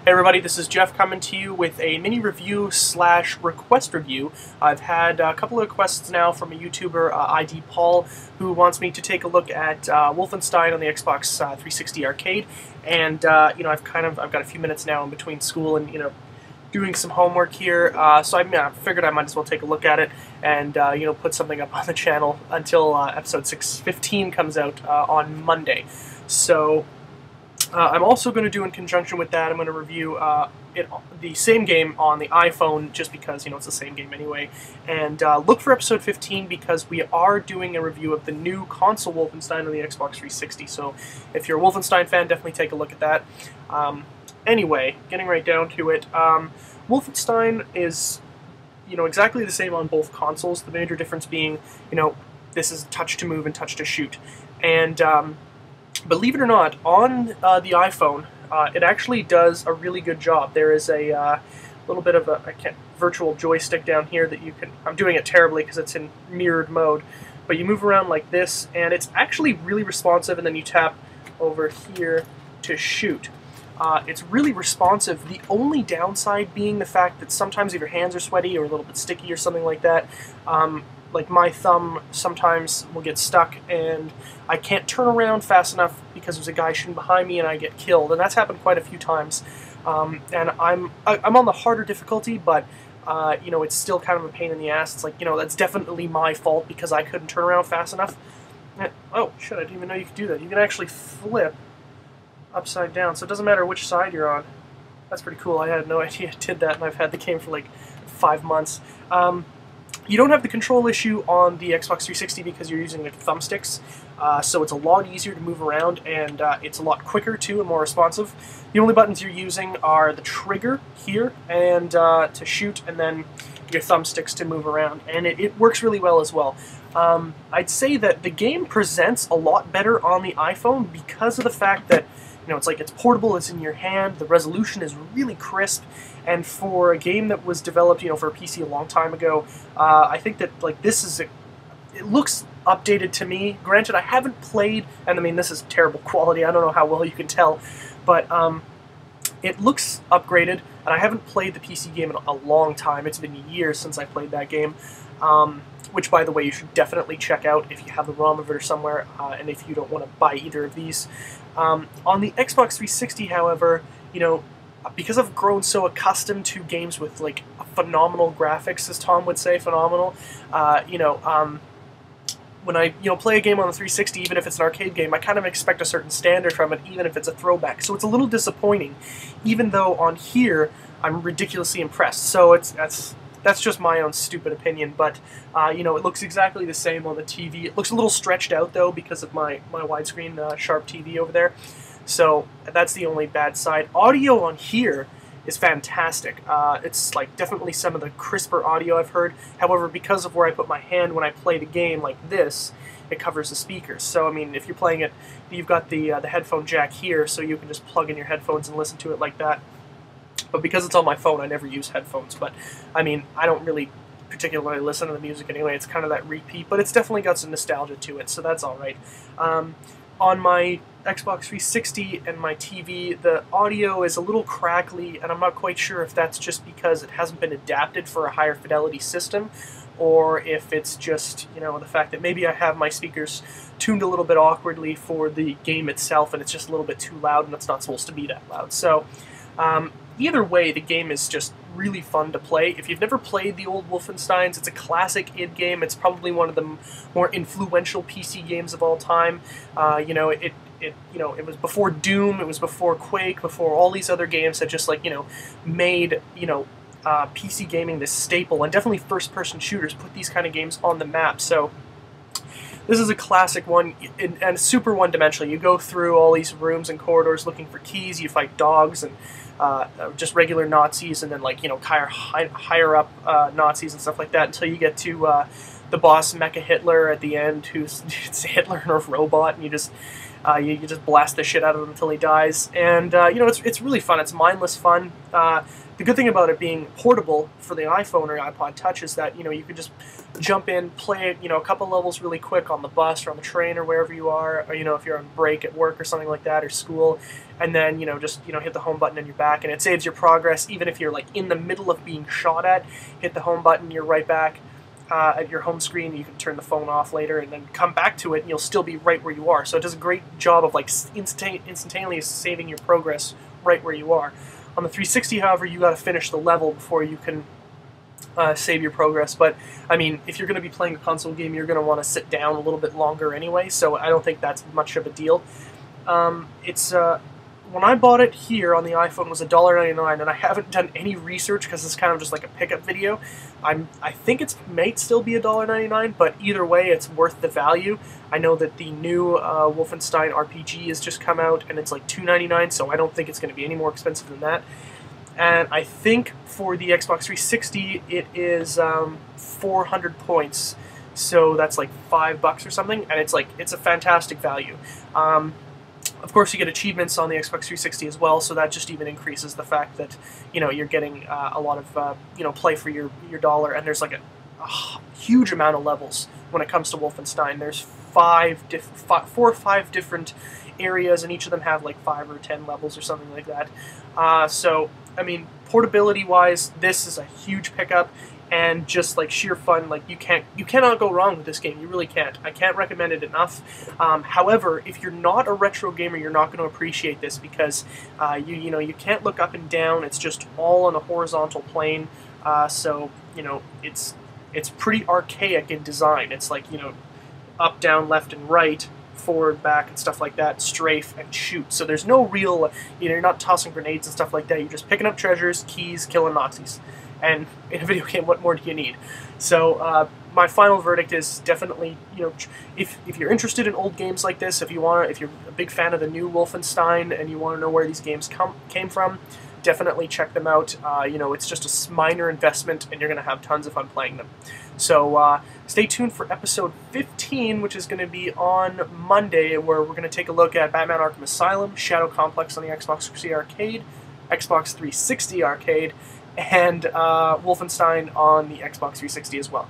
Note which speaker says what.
Speaker 1: Hey everybody, this is Jeff coming to you with a mini review slash request review. I've had a couple of requests now from a YouTuber, ID Paul, who wants me to take a look at Wolfenstein on the Xbox 360 arcade. And I've got a few minutes now in between school and doing some homework here, so I figured I might as well take a look at it and put something up on the channel until episode 615 comes out on Monday. So I'm also going to do, in conjunction with that, I'm going to review the same game on the iPhone, just because it's the same game anyway. And look for episode 15 because we are doing a review of the new console Wolfenstein on the Xbox 360. So if you're a Wolfenstein fan, definitely take a look at that. Anyway, getting right down to it, Wolfenstein is exactly the same on both consoles. The major difference being this is touch to move and touch to shoot. And believe it or not, on the iPhone, it actually does a really good job. There is a little bit of a virtual joystick down here that you can... I'm doing it terribly because it's in mirrored mode, but you move around like this, and it's actually really responsive, and then you tap over here to shoot. It's really responsive. The only downside being the fact that sometimes if your hands are sweaty or a little bit sticky or something like that, like my thumb sometimes will get stuck and I can't turn around fast enough because there's a guy shooting behind me and I get killed, and that's happened quite a few times. And I'm on the harder difficulty, but it's still kind of a pain in the ass. It's like, that's definitely my fault because I couldn't turn around fast enough. Oh shit, I didn't even know you could do that. You can actually flip upside down, so it doesn't matter which side you're on. That's pretty cool. I had no idea I did that, and I've had the game for like 5 months. You don't have the control issue on the Xbox 360 because you're using like thumbsticks, so it's a lot easier to move around, and it's a lot quicker too and more responsive. The only buttons you're using are the trigger here and to shoot, and then your thumbsticks to move around, and it works really well as well. I'd say that the game presents a lot better on the iPhone because of the fact that it's portable, it's in your hand, the resolution is really crisp, and for a game that was developed, for a PC a long time ago, I think that it looks updated to me. Granted, I haven't played, and I mean this is terrible quality, I don't know how well you can tell, but it looks upgraded, and I haven't played the PC game in a long time. It's been years since I played that game. Which, by the way, you should definitely check out if you have the ROM of it or somewhere, and if you don't want to buy either of these. On the Xbox 360, however, because I've grown so accustomed to games with like phenomenal graphics, as Tom would say, phenomenal. When I play a game on the 360, even if it's an arcade game, I kind of expect a certain standard from it, even if it's a throwback. So it's a little disappointing, even though on here I'm ridiculously impressed. So that's just my own stupid opinion, but it looks exactly the same on the TV. It looks a little stretched out though because of my widescreen sharp TV over there. So that's the only bad side. Audio on here is fantastic. It's definitely some of the crisper audio I've heard. However, because of where I put my hand when I play the game like this, it covers the speakers. So I mean, if you're playing it, you've got the headphone jack here, so you can just plug in your headphones and listen to it like that. But because it's on my phone, I never use headphones. But, I mean, I don't really particularly listen to the music anyway. It's kind of that repeat, but it's definitely got some nostalgia to it, so that's alright. On my Xbox 360 and my TV, the audio is a little crackly, and I'm not quite sure if that's just because it hasn't been adapted for a higher fidelity system, or if it's just, the fact that maybe I have my speakers tuned a little bit awkwardly for the game itself, and it's just a little bit too loud, and it's not supposed to be that loud. So, either way, the game is just really fun to play. If you've never played the old Wolfensteins, it's a classic id game. It's probably one of the more influential PC games of all time. It was before Doom, it was before Quake, before all these other games that just made PC gaming this staple, and definitely first-person shooters put these kind of games on the map. So this is a classic one, and super one-dimensional. You go through all these rooms and corridors looking for keys, you fight dogs and just regular Nazis, and then higher up Nazis and stuff like that, until you get to the boss Mecha Hitler at the end, who's it's Hitler in a robot, and you just You just blast the shit out of him until he dies, and you know, it's really fun. It's mindless fun. The good thing about it being portable for the iPhone or iPod Touch is that, you know, you can just jump in, play it, you know, a couple levels really quick on the bus or on the train or wherever you are, or, you know, if you're on break at work or something like that, or school, and then, you know, just, you know, hit the home button and you're back, and it saves your progress. Even if you're like in the middle of being shot at, hit the home button, you're right back at your home screen. You can turn the phone off later and then come back to it, and you'll still be right where you are. So it does a great job of like instantaneously saving your progress right where you are. On the 360, however, you got to finish the level before you can save your progress. But I mean, if you're going to be playing a console game, you're going to want to sit down a little bit longer anyway. So I don't think that's much of a deal. When I bought it here on the iPhone, it was $1.99, and I haven't done any research because it's kind of just like a pickup video. I think it might still be $1.99, but either way, it's worth the value. I know that the new Wolfenstein RPG has just come out, and it's like $2.99, so I don't think it's going to be any more expensive than that. And I think for the Xbox 360, it is 400 points, so that's like $5 or something, and it's a fantastic value. Of course, you get achievements on the Xbox 360 as well, so that just even increases the fact that, you know, you're getting a lot of you know, play for your dollar. And there's like a huge amount of levels when it comes to Wolfenstein. There's 4 or 5 different areas, and each of them have like 5 or 10 levels or something like that. So I mean, portability-wise, this is a huge pickup. And just like sheer fun, like you cannot go wrong with this game. You really can't. I can't recommend it enough. However, if you're not a retro gamer, you're not going to appreciate this because you know, you can't look up and down. It's just all on a horizontal plane. So you know, it's pretty archaic in design. It's like, you know, up, down, left, and right, forward, back, and stuff like that, strafe, and shoot. So there's no real, you know, you're not tossing grenades and stuff like that. You're just picking up treasures, keys, killing Nazis. And in a video game, what more do you need? So my final verdict is definitely, you know, if you're interested in old games like this, if you're a big fan of the new Wolfenstein and you want to know where these games came from, definitely check them out. You know, it's just a minor investment, and you're going to have tons of fun playing them. So stay tuned for episode 15, which is going to be on Monday, where we're going to take a look at Batman Arkham Asylum, Shadow Complex on the Xbox 360 Arcade, Xbox 360 Arcade, and Wolfenstein on the Xbox 360 as well.